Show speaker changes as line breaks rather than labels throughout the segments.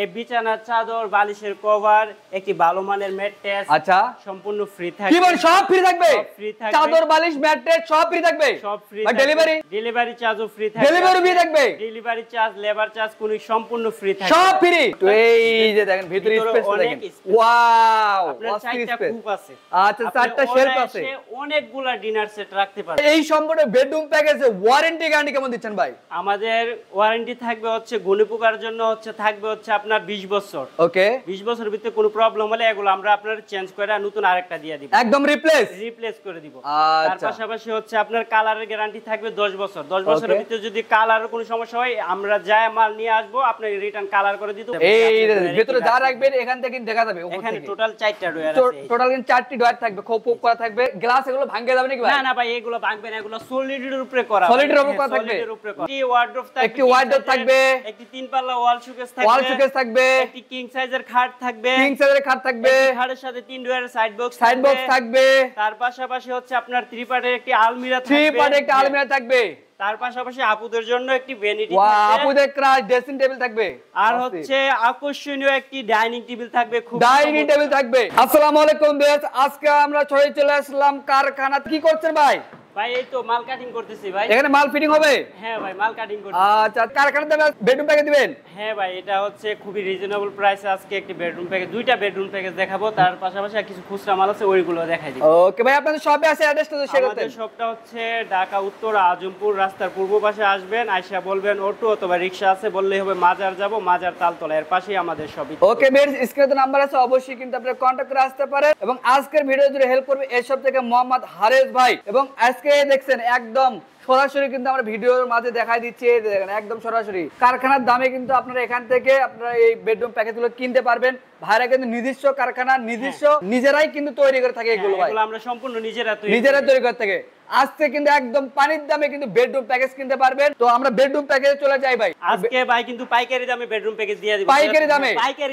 এই বিছানার চাদর, বালিশের কভার, একটি ভালো মানের ম্যাট্রেস
আচ্ছা
সম্পূর্ণ ফ্রি থাকবে।
কি বলেন সব ফ্রি থাকবে?
ফ্রি থাকবে।
চাদর, বালিশ, ম্যাট্রেস সব ফ্রি থাকবে?
সব ফ্রি
আর
থাকবে। ডেলিভারি চার্জও ফ্রি থাকবে।
ডেলিভারি ফ্রি থাকবে?
ডেলিভারি চার্জ, লেবার চার্জ কোন সম্পূর্ণ ফ্রি থাকবে।
সব ফ্রি। তো এই যে দেখেন ভিতরে স্পেস দেখেন। ওয়াও!
আপনার চারটা কূপ আছে।
আচ্ছা চারটা শেলফ আছে।
অনেকগুলা ডিনার সেট রাখতে পারবেন।
এই সম্পূর্ণ বেডরুম প্যাকেজে ওয়ারেন্টি গ্যারান্টি কেমন দিচ্ছেন ভাই?
আমাদের ওয়ারেন্টি থাকবে হচ্ছে গুণপোকার জন্য থাকবে আপনার 20 বছর।
ওকে
20 বছরের ভিতরে কোনো প্রবলেম হলে এগুলো আমরা আপনার চেঞ্জ করে নতুন আরেকটা দিয়ে দিব।
একদম রিপ্লেস
করে দিব।
আচ্ছা
তার পাশাপাশি আপনার কালারের গ্যারান্টি থাকবে 10 বছর। 10 বছরের ভিতরে যদি কালারের কোনো সমস্যা হয় আমরা যায় মাল নিয়ে আসব, আপনি রিটার্ন কালার করে দিতে হবে।
এই ভিতরে যা রাখবেন এখান থেকে দেখা যাবে।
এখানে টোটাল 4টা ডয়ার আছে।
টোটাল কিন্তু 4টি ডয়ার থাকবে, খোপ করা থাকবে। গ্লাস এগুলো ভাঙে যাবে নাকি ভাই?
না না ভাই, এগুলো ভাঙবে না, এগুলো সলিডের উপরে করা।
সলিডের উপরে করা থাকবে।
একটি ওয়ার্ডরোব থাকবে,
একটি ওয়ার্ডরোব থাকবে,
একটি 3 পাল্লা ওয়াল শোকেস থাকবে,
ওয়াল শোকেস থাকবে,
একটি কিং সাইজের খাট থাকবে,
কিং সাইজের খাট থাকবে,
খাটের সাথে 3 ডয়ারের সাইড বক্স
থাকবে।
তার পাশাপাশি আপনার 3 পার্টের একটি আলমিরা থাকবে।
3 পার্টের একটা আলমিরা থাকবে।
তার পাশাপাশি আপুদের জন্য একটি ভ্যানিটি
থাকবে।
থাকবে।
আপুদের ক্রাশ ড্রেসিং টেবিল থাকবে।
আর আকর্ষণীয় একটি ডাইনিং টেবিল থাকবে। খুব
ডাইনিং টেবিল থাকবে। আসসালামু আলাইকুম ভিউয়ার্স, আজকে আমরা চলে আসলাম কারখানা। কি করছেন ভাই?
ভাই এই তো মাল কাটিং করতেছি ভাই।
এখানে মাল ফিটিং হবে?
হ্যাঁ ভাই, মাল কাটিং করতেছি।
আচ্ছা কারখানাতে বেডরুম প্যাকেজ দিবেন?
হ্যাঁ ভাই, এটা খুবই রিজনেবল প্রাইসে আজকে একটি বেডরুম প্যাকেজ, দুইটা বেডরুম প্যাকেজ দেখাবো। তার পাশাপাশি কিছু খুচরা মাল আছে, ওইগুলো দেখাই দিব।
ওকে ভাই, আপনাদের শপে আছে অ্যাড্রেসটা শেয়ার করতেন।
আমাদের শপটা ঢাকা উত্তর আজমপুর রাস্তার পূর্ব পাশে আসবেন, আইসা বলবেন অটো অথবা রিকশা আছে, বললেই হবে মাজার যাব, মাজার তালতলা, এর পাশেই আমাদের শপ।
ওকে বের স্ক্রিনে নাম্বার আছে, অবশ্যই কিন্তু আপনারা কন্টাক্ট করে আসতে পারেন। এবং আজকের ভিডিও জুড়ে হেল্প করবে এই সব থেকে মোহাম্মদ হারেস ভাই। এবং আজকে দেখছেন একদম সরাসরি কিন্তু আমরা ভিডিওর মাঝে দেখাই দিচ্ছি, দেখেন একদম সরাসরি কারখানার দামে কিন্তু আপনারা এখান থেকে আপনারা এই বেডরুম প্যাকেজগুলো কিনতে পারবেন। ভাইরা কিন্তু নিজস্ব কারখানা, নিজস্ব নিজেরাই কিন্তু তৈরি করে থাকে এগুলো ভাই।
এগুলো আমরা সম্পূর্ণ নিজেরা
তৈরি করে থাকে। আজকে কিন্তু একদম পানির দামে কিন্তু বেডরুম প্যাকেজ কিনতে পারবেন। তো আমরা বেডরুম প্যাকেজে চলে যাই ভাই।
আজকে ভাই কিন্তু পাইকারি দামে বেডরুম প্যাকেজ দিয়ে দিব।
পাইকারি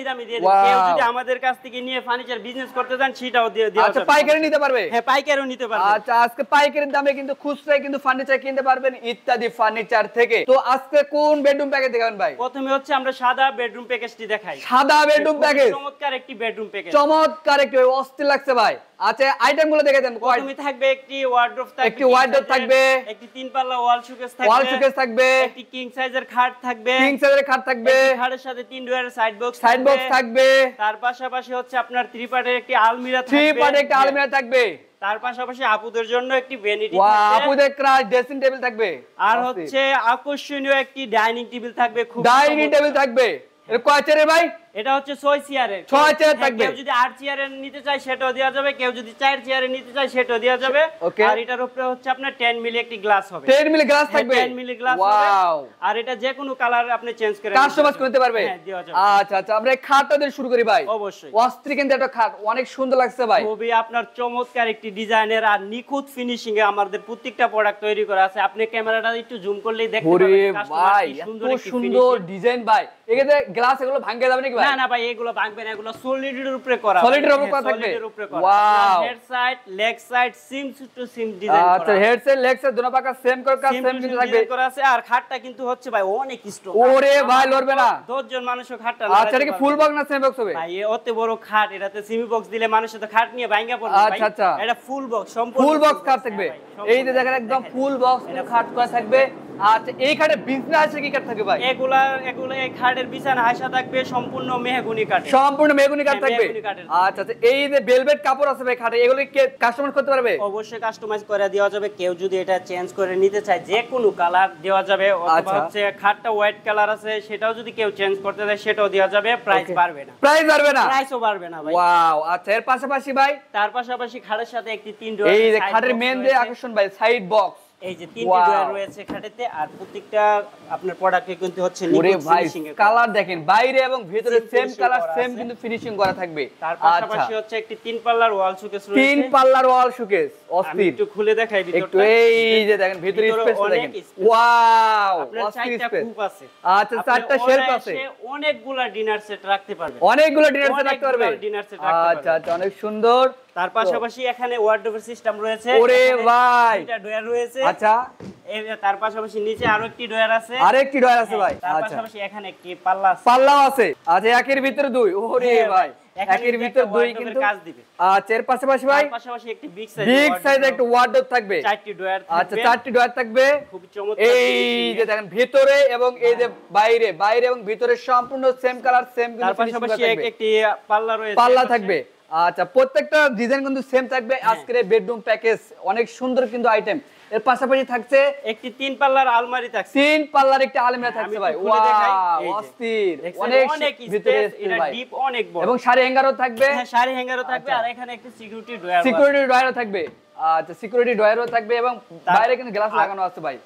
দামে
দিয়ে দিব। কেউ যদি আমাদের কাছ থেকে নিয়ে ফার্নিচার বিজনেস করতে চান সেটাও দিয়ে দেওয়া যাবে।
আচ্ছা পাইকারি নিতে পারবে?
হ্যাঁ পাইকারিও নিতে পারবে।
আচ্ছা আজকে পাইকারি দামে কিন্তু খুচরায় কিন্তু ফার্নিচার কিনতে পারবেন ইত্যাদি ফার্নিচার থেকে। তো আজকে কোন বেডরুম প্যাকেজ দেখাবেন ভাই?
প্রথমে আমরা সাদা বেডরুম প্যাকেজটি দেখাই।
সাদা বেডরুম প্যাকেজ,
চমৎকার একটি বেডরুম প্যাকেজ,
চমৎকার একটি, অস্থির লাগছে ভাই। আচ্ছা আইটেমগুলো দেখে দেন।
প্রথমে থাকবে একটি ওয়ার্ডরোব থাকবে,
একটি ওয়ার্ডরোব থাকবে,
একটি 3 পাল্লা ওয়াল শোকেস থাকবে,
ওয়াল শোকেস থাকবে,
একটি কিং সাইজের খাট থাকবে,
কিং সাইজের খাট থাকবে,
খাটের সাথে 3 ডয়ারের সাইড বক্স
থাকবে।
তার পাশাপাশি আপনার 3 পার্টের একটি আলমিরা থাকবে।
3 পার্টের একটা আলমিরা থাকবে।
তার পাশাপাশি আপুদের জন্য একটি ভ্যানিটি
থাকবে। আপুদের ক্রাশ ড্রেসিং টেবিল থাকবে।
আর আকর্ষণীয় একটি ডাইনিং টেবিল থাকবে। খুব
ডাইনিং টেবিল থাকবে। এর কয় চেয়ারের ভাই?
এটা 6 চেয়ারের।
6 চেয়ার থাকবে।
কেউ যদি 8 চেয়ারের নিতে চায় সেটাও দেওয়া যাবে, কেউ যদি 4 চেয়ারের নিতে চায় সেটাও দেওয়া যাবে। আর এটার উপরে আপনার 10 মিলি একটি গ্লাস হবে।
10 মিলি গ্লাস থাকবে।
10 মিলি গ্লাস হবে। ওয়াও! আর এটা যে কোনো কালার আপনি চেঞ্জ করে
কাস্টমাইজ করতে পারবে।
হ্যাঁ দেওয়া যাবে।
আচ্ছা আচ্ছা, আমরা এই খাটটা দিয়ে শুরু করি ভাই।
অবশ্যই।
অস্থির কিন্তু একটা খাট, অনেক সুন্দর লাগছে ভাই।
খুবই আপনার চমৎকার একটি ডিজাইনের আর নিখুঁত ফিনিশিং এ আমাদের প্রত্যেকটা প্রোডাক্ট তৈরি করা আছে। আপনি ক্যামেরাটা একটু জুম করলেই দেখতে পাবেন কাস্টমার কি
সুন্দর ডিজাইন ভাই। এখানে গ্লাস এগুলো ভাঙে যাবে নাকি ভাই?
না না ভাই, এগুলো ভাঙবে না, এগুলো সলিডের উপরে করা।
সলিডের উপরে করা থাকবে।
Wow! Head side, leg side seam to seam design করা।
আচ্ছা হেড সাইড লেগ সাইড দুটো পাকা সেম কিন্তু থাকবে
করা আছে। আর খাটটা কিন্তু ভাই অনেক স্ট্রং।
ওরে ভাই লড়বে না।
10 জন মানুষও খাটটা
আচ্ছা এটা কি ফুল বক্স না সেমি বক্স হবে?
ভাই অত বড় খাট, এটাতে সেমি বক্স দিলে মানুষের তো খাট নিয়ে ভাঙা পড়বে ভাই।
আচ্ছা আচ্ছা,
এটা ফুল বক্স, সম্পূর্ণ
ফুল বক্স খাট থাকবে। এই যে দেখেন একদম ফুল বক্স খাট করা থাকবে। আচ্ছা এই খাটে বিছানা আছে কি কাঠ থাকবে ভাই?
এগুলা এই খাটের বিছানা হাসা থাকবে সম্পূর্ণ মেহগনি কাঠ।
সম্পূর্ণ মেহগনি কাঠ থাকবে। আচ্ছা আচ্ছা, এই যে ভেলভেট কাপড় আছে ভাই খাটে, এগুলো কি কাস্টমাইজ করতে পারবে?
অবশ্যই কাস্টমাইজ করে দেওয়া যাবে। কেউ যদি এটা চেঞ্জ করে নিতে চায় যে কোনো কালার দেওয়া যাবে। অথবা খাটটা হোয়াইট কালার আছে, সেটাও যদি কেউ চেঞ্জ করতে চায় সেটাও দেওয়া যাবে। প্রাইস বাড়বে না। প্রাইসও বাড়বে না ভাই।
ওয়াও! আচ্ছা এর পাশাপাশি ভাই,
তার পাশাপাশি খাটের সাথে একটি 3 ডয়ার,
এই যে খাটের মেইন যে আকর্ষণ ভাই সাইড বক্স,
এই যে 3টি ডয়ার রয়েছে খাটেতে। আর প্রত্যেকটা আপনার প্রোডাক্টে কিন্তু
নিখুঁত ফিনিশিং এর কালার দেখেন, বাইরে এবং ভিতরে সেম কালার সেম কিন্তু ফিনিশিং করা থাকবে।
তার পাশাপাশি একটি 3 পাল্লার ওয়াল শোকেস রয়েছে।
3 পাল্লার ওয়াল শোকেস অস্থির।
একটু খুলে দেখাই ভিতরটা।
একটু এই যে দেখেন ভিতরে স্পেস দেখেন। ওয়াও!
অস্থির স্পেস আছে।
আচ্ছা 4টা শেলফ আছে।
অনেকগুলা ডিনার সেট রাখতে পারবে।
অনেকগুলো ডিনার সেট রাখতে পারবে।
আচ্ছা
আচ্ছা অনেক সুন্দর।
তার পাশাপাশি এখানে ওয়ার্ডরোবের সিস্টেম রয়েছে।
ওরে ভাই,
2টা ডয়ার রয়েছে।
আচ্ছা
তার পাশাপাশি নিচে আরো একটি ডয়ার আছে।
আরেকটি ডয়ার আছে ভাই।
তার
আচ্ছা,
পাশাপাশি এখানে একটি পাল্লা আছে।
পাল্লাও আছে। আচ্ছা, একের ভিতরে দুই। ওরে ভাই, একের ভিতরে দুই কিন্তু
কাজ দিবে।
আচ্ছা, এর পাশাপাশি ভাই
তার পাশাপাশি একটি বিগ
সাইজের একটা ওয়ার্ডরোব থাকবে।
4টি ডয়ার থাকবে।
আচ্ছা, 4টি ডয়ার থাকবে।
খুব চমৎকার।
এই যে দেখেন ভিতরে এবং এই যে বাইরে, বাইরে এবং ভিতরে সম্পূর্ণ সেম কালার, সেম কিন্তু
তার পাশাপাশি একটি পাল্লা রয়েছে।
পাল্লা থাকবে। আচ্ছা, প্রত্যেকটা ডিজাইন কিন্তু সেম থাকবে। আজকের এই বেডরুম প্যাকেজ অনেক সুন্দর কিন্তু আইটেম। এর পাশাপাশি থাকছে
একটি 3 পাল্লার আলমারি থাকছে।
3 পাল্লার একটা আলমিরা থাকছে ভাই। ওয়াও, অস্থির। অনেক ভিতরে
এটা ডিপ অনেক বড়।
এবং শাড়ি হ্যাঙ্গারও থাকবে।
হ্যাঁ, শাড়ি হ্যাঙ্গারও থাকবে। আর এখানে একটা সিকিউরিটি ডয়ার আছে।
সিকিউরিটি ডয়ারও থাকবে। আচ্ছা, সিকিউরিটি ডয়ারও থাকবে এবং বাইরে কিন্তু গ্লাস লাগানো আছে ভাই।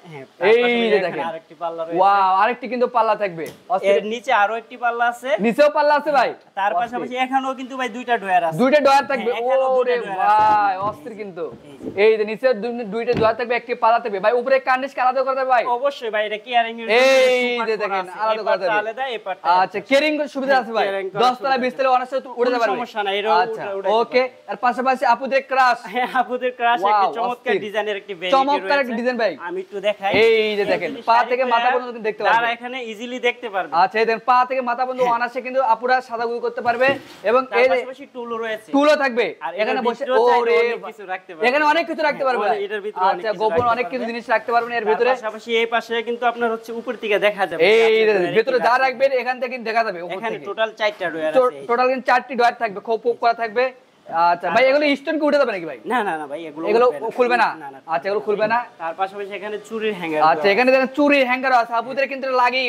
এই যে দেখেন
আরেকটি পাল্লা রয়েছে।
ওয়াও, আরেকটি কিন্তু পাল্লা থাকবে।
এর নিচে আরো একটি পাল্লা আছে।
নিচেও পাল্লা আছে ভাই।
তার পাশাপাশি এখানেও কিন্তু ভাই দুইটা ডয়ার আছে।
দুইটা ডয়ার থাকবে। ওরে ভাই, অস্থির কিন্তু। এই যে নিচে দুইটা ডয়ার থাকবে, একটি পাল্লা থাকবে ভাই। উপরে কার্নিশ কি আলাদা করতে ভাই?
অবশ্যই ভাই, এটা কেয়ারিং এর
এই যে দেখেন আলাদা করতে হবে।
আলাদা এই পার্টটা।
আচ্ছা, কেয়ারিং এর সুবিধা আছে ভাই। 10 তলা 20 তলা অনার্স উঠে যাবে।
সমস্যা নাই, এর
আচ্ছা, ওকে। আর পাশাপাশি আপুদের ক্রাশ।
হ্যাঁ, আপুদের ক্রাশ একটা চমৎকার ডিজাইনের একটি ভেরিয়েন্ট রয়েছে।
চমৎকার একটা ডিজাইন ভাই।
আমি একটু দেখাই।
এই যে দেখেন পা থেকে মাথা পর্যন্ত দেখতে পারবেন।
তারা এখানে ইজিলি দেখতে পারবে।
আচ্ছা, এই দেখেন পা থেকে মাথা পর্যন্ত অনার্সে কিন্তু আপুরা সাদাগুলো করতে পারবে। এবং
তার
এই
পাশাপাশি টুলও রয়েছে।
টুলও থাকবে।
আর
এখানে বসে
ওরে কিছু রাখতে পারবে।
এখানে অনেক কিছু রাখতে পারবে।
এটার ভিতরে
আচ্ছা, গোপন অনেক কিছু জিনিস রাখতে পারবেন এর ভিতরে।
পাশাপাশি এই পাশে কিন্তু আপনার হচ্ছে উপর থেকে দেখা যাবে।
এই ভিতরে যা রাখবেন এখান থেকে দেখা যাবে উপর থেকে।
এখানে টোটাল 4টা ডয়ার আছে।
টোটাল কিন্তু 4টি ডয়ার থাকবে, খোপ করা থাকবে। আচ্ছা ভাই, এগুলো স্টোন কি উঠে যাবে নাকি ভাই?
না না না ভাই, এগুলো
খুলবে না। আচ্ছা, এগুলো খুলবে না।
তার পাশাপাশি এখানে চুরির হ্যাঙ্গার।
আচ্ছা, এখানে দেখেন চুরির হ্যাঙ্গার আছে। আপুদের কিন্তু লাগেই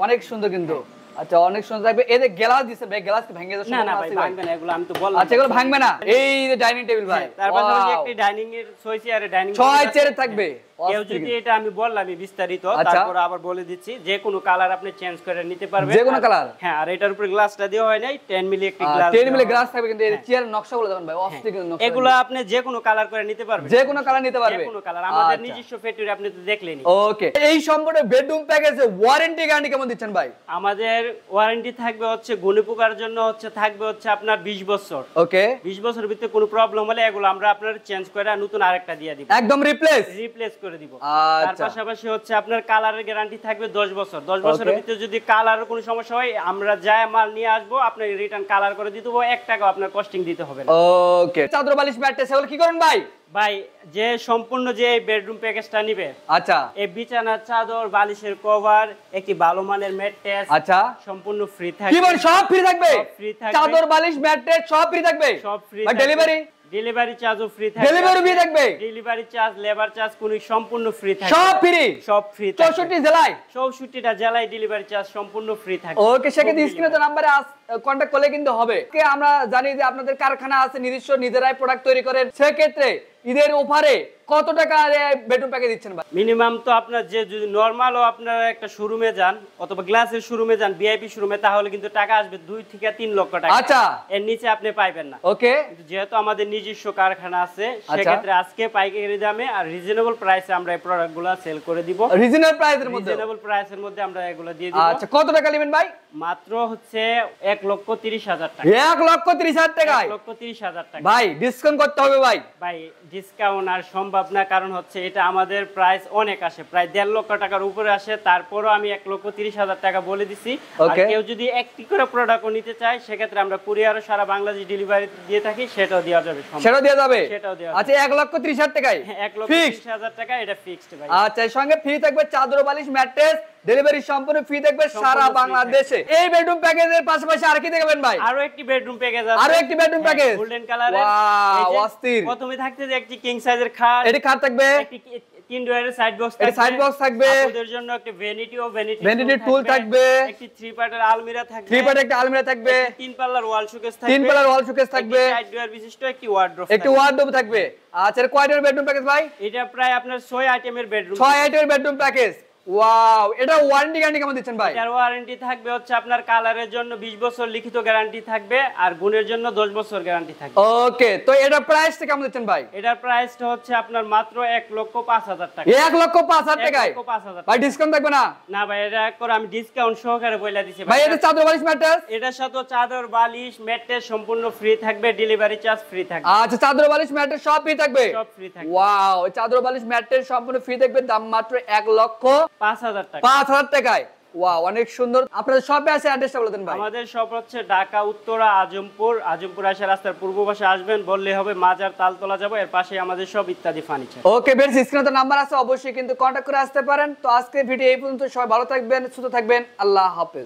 অনেক সুন্দর কিন্তু। আচ্ছা, অনেক সুন্দর থাকবে। এই যে গ্লাস দিছে ভাই, গ্লাস কি ভেঙে যাচ্ছে?
না না ভাই, ভাঙবে না, এগুলো আমি তো বললাম।
আচ্ছা, এগুলো ভাঙবে না। এই যে ডাইনিং টেবিল ভাই,
তার পাশাপাশি একটা ডাইনিং এর 6 চেয়ারে ডাইনিং
6 চেয়ারে থাকবে।
কেউ যদি এটা আমি বললামই বিস্তারিত, তারপর আবার বলে দিচ্ছি, যে কোনো কালার আপনি চেঞ্জ করে নিতে পারবেন।
যে কোনো কালার।
হ্যাঁ, আর এটার উপরে গ্লাসটা দেওয়া হয় নাই, 10 মিলি একটি গ্লাস।
10 মিলি গ্লাস থাকবে কিন্তু এই চেয়ারের নকশাগুলো দেখুন ভাই, অস্থির কিন্তু নকশা।
এগুলো আপনি যে কোনো কালার করে নিতে পারবেন।
যে কোনো কালার নিতে পারবে।
যে কোনো কালার, আমাদের নিজস্ব ফ্যাক্টরি, আপনি তো দেখলেনই।
ওকে। এই সম্পূর্ণ বেডরুম প্যাকেজে ওয়ারেন্টি গ্যারান্টি কেমন দিচ্ছেন ভাই?
আমাদের ওয়ারেন্টি থাকবে হচ্ছে গুণী পোকার জন্য থাকবে আপনার 20 বছর।
ওকে।
20 বছরের ভিতরে কোনো প্রবলেম হলে এগুলো আমরা আপনার চেঞ্জ করে নতুন আরেকটা দিয়ে দিব।
একদম রিপ্লেস
করে দিব।
আচ্ছা।
তার পাশাপাশি আপনার কালারের গ্যারান্টি থাকবে 10 বছর। 10 বছরের ভিতরে যদি কালারের কোনো সমস্যা হয়, আমরা যায় মাল নিয়ে আসবো, আপনার রিটার্ন কালার করে দিতে হবে, 1 টাকা আপনার কস্টিং দিতে হবে না।
ওকে। চাদর বালিশ ম্যাট্রেস এগুলো কি করেন ভাই?
ভাই, যে সম্পূর্ণ যে বেডরুম প্যাকেজটা নিবে,
আচ্ছা,
এই বিছানার চাদর, বালিশের কভার, একটি ভালো মানের ম্যাট্রেস,
আচ্ছা,
সম্পূর্ণ ফ্রি থাকবে।
কি বল, সব ফ্রি থাকবে?
ফ্রি থাকবে।
চাদর বালিশ ম্যাট্রেস সব ফ্রি থাকবে?
সব ফ্রি।
আর
ডেলিভারি চার্জও ফ্রি থাকবে।
ডেলিভারি ফ্রি থাকবে?
ডেলিভারি চার্জ, লেবার চার্জ কোন সম্পূর্ণ ফ্রি থাকবে।
সব ফ্রি?
সব ফ্রি।
64 জেলায়?
64টা জেলায় ডেলিভারি চার্জ সম্পূর্ণ ফ্রি থাকবে।
ওকে, সেক্ষেত্রে স্ক্রিনে তো নাম্বারে কন্টাক্ট করলে কিন্তু হবে। আমরা জানি যে আপনাদের কারখানা আছে, নিজস্ব নিজেরাই প্রোডাক্ট তৈরি করেন। সেক্ষেত্রে ঈদের অফারে কত টাকা বেডরুম প্যাকেজ দিচ্ছেন ভাই?
মিনিমাম তো আপনার যে যদি নরমালও আপনারা একটা শোরুমে যান অথবা গ্লাসের শোরুমে যান, ভিআইপি শোরুমে, তাহলে কিন্তু টাকা আসবে 2 থেকে 3 লক্ষ টাকা।
আচ্ছা,
এর নিচে আপনি পাইবেন না।
ওকে।
যেহেতু আমাদের নিজস্ব কারখানা আছে, সেক্ষেত্রে আজকে পাইকারি দামে আর রিজনেবল প্রাইসে আমরা এই প্রোডাক্টগুলো সেল করে দিব।
রিজনেবল প্রাইসের মধ্যে?
রিজনেবল প্রাইসের মধ্যে আমরা এগুলো দিয়ে দিব।
আচ্ছা, কত টাকা নেবেন ভাই?
মাত্র 1,30,000 টাকা।
1,30,000 টাকায়?
1,30,000 টাকা।
ভাই, ডিসকাউন্ট করতে হবে ভাই।
ভাই, ডিসকাউন্ট আর সম্ভব না, কারণ এটা আমাদের প্রাইস অনেক আসে, প্রায় 1.5 লক্ষ টাকার উপরে আসে। তারপরও আমি 1,30,000 টাকা বলে দিছি। আর কেউ যদি একটি করে প্রোডাক্টও নিতে চায়, সেক্ষেত্রে আমরা কুরিয়ারও সারা বাংলাদেশ ডেলিভারি দিয়ে থাকি, সেটাও দেওয়া যাবে।
সেটাও দেওয়া যাবে?
সেটাও দেওয়া।
আচ্ছা, 1,30,000 টাকায়?
1,30,000 টাকা, এটা ফিক্সড ভাই।
আচ্ছা, এর সঙ্গে ফ্রি থাকবে চাদর বালিশ ম্যাট্রেস, ডেলিভারি সম্পূর্ণ ফ্রি থাকবে সারা বাংলাদেশে। এই বেডরুম প্যাকেজের পাশাপাশি আর কি দেখাবেন ভাই?
আরো একটি বেডরুম প্যাকেজ আছে।
আরো একটি বেডরুম প্যাকেজ
গোল্ডেন কালারের।
ওয়াও, অস্থির।
প্রথমে থাকতে যে একটি কিং সাইজের খাট,
এটি খাট থাকবে,
একটি 3 ডয়ারের সাইড বক্স
থাকবে, সাইড বক্স থাকবে,
ওদের জন্য একটা
ভ্যানিটি টুল থাকবে,
একটি 3 পার্টের আলমিরা থাকবে,
3 পার্টের একটা আলমিরা থাকবে,
3 পাল্লার ওয়াল শোকেস থাকবে,
3 পাল্লার ওয়াল শোকেস থাকবে,
সাইড ডয়ার বিশিষ্ট একটি ওয়ার্ডরোব,
একটি ওয়ার্ডরোব থাকবে। আচ্ছা, এর কয়টার বেডরুম প্যাকেজ ভাই?
এটা প্রায় আপনার 6 আইটেমের বেডরুম।
6 আইটেমের বেডরুম প্যাকেজ। ওয়াও, এটা ওয়ারেন্টি গ্যারান্টি কেমন দিচ্ছেন ভাই?
এটার ওয়ারেন্টি থাকবে হচ্ছে আপনার কালারের জন্য 20 বছর লিখিত গ্যারান্টি থাকবে, আর গুণের জন্য 10 বছর গ্যারান্টি থাকবে।
ওকে, তো এটার প্রাইসটা কেমন দিচ্ছেন ভাই?
এটার প্রাইসটা হচ্ছে আপনার মাত্র 1,05,000 টাকা।
1,05,000 টাকায়?
1,05,000
ভাই ডিসকাউন্ট থাকবে না?
না ভাই, এটা করে আমি ডিসকাউন্ট সহকারে বইলা দিছি
ভাই এটা চাদর বালিশ ম্যাট্রেস?
এটার সাথে চাদর বালিশ ম্যাট্রেস সম্পূর্ণ ফ্রি থাকবে, ডেলিভারি চার্জ ফ্রি থাকবে।
আচ্ছা, চাদর বালিশ ম্যাট্রেস সব ফ্রি থাকবে?
সব ফ্রি থাকবে।
ওয়াও, চাদর বালিশ ম্যাট্রেস সম্পূর্ণ ফ্রি থাকবে, দাম মাত্র 1,05,000
টাকা।
5,000 টাকায়। ওয়াও, অনেক সুন্দর। আপনাদের শপে আছে, অ্যাড্রেসটা বলে দেন ভাই।
আমাদের শপ হচ্ছে ঢাকা উত্তরা আজমপুর আসে রাস্তার পূর্ব পাশে আসবেন, বললে হবে মাজার তালতলা যাব, এর পাশে আমাদের সব ইত্যাদি ফার্নিচার।
ওকে বেশ, স্ক্রিনে তো নাম্বার আছে, অবশ্যই কিন্তু কন্টাক্ট করে আসতে পারেন। তো আজকের ভিডিও এই পর্যন্ত, সবাই ভালো থাকবেন, সুস্থ থাকবেন, আল্লাহ হাফেজ।